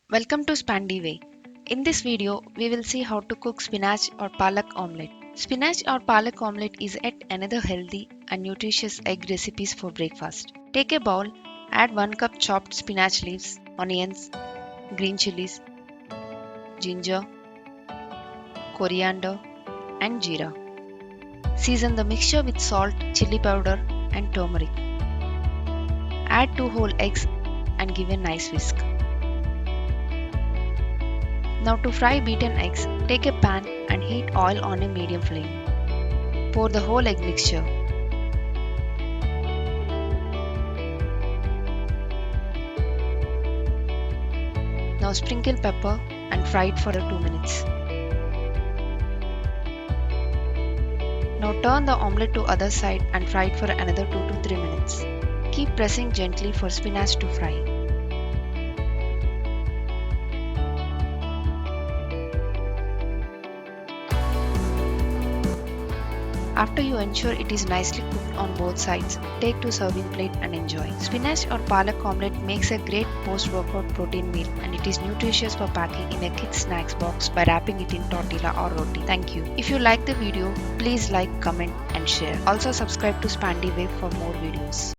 Welcome to Spandy Way. In this video, we will see how to cook spinach or palak omelette. Spinach or palak omelette is yet another healthy and nutritious egg recipes for breakfast. Take a bowl, add 1 cup chopped spinach leaves, onions, green chillies, ginger, coriander, and jeera. Season the mixture with salt, chili powder, and turmeric. Add 2 whole eggs and give a nice whisk. Now to fry beaten eggs, take a pan and heat oil on a medium flame. Pour the whole egg mixture. Now sprinkle pepper and fry it for 2 minutes. Now turn the omelette to other side and fry it for another 2 to 3 minutes. Keep pressing gently for spinach to fry. After you ensure it is nicely cooked on both sides, take to serving plate and enjoy. Spinach or palak omelette makes a great post-workout protein meal and it is nutritious for packing in a kid's snacks box by wrapping it in tortilla or roti. Thank you. If you like the video, please like, comment and share. Also subscribe to Spandy Way for more videos.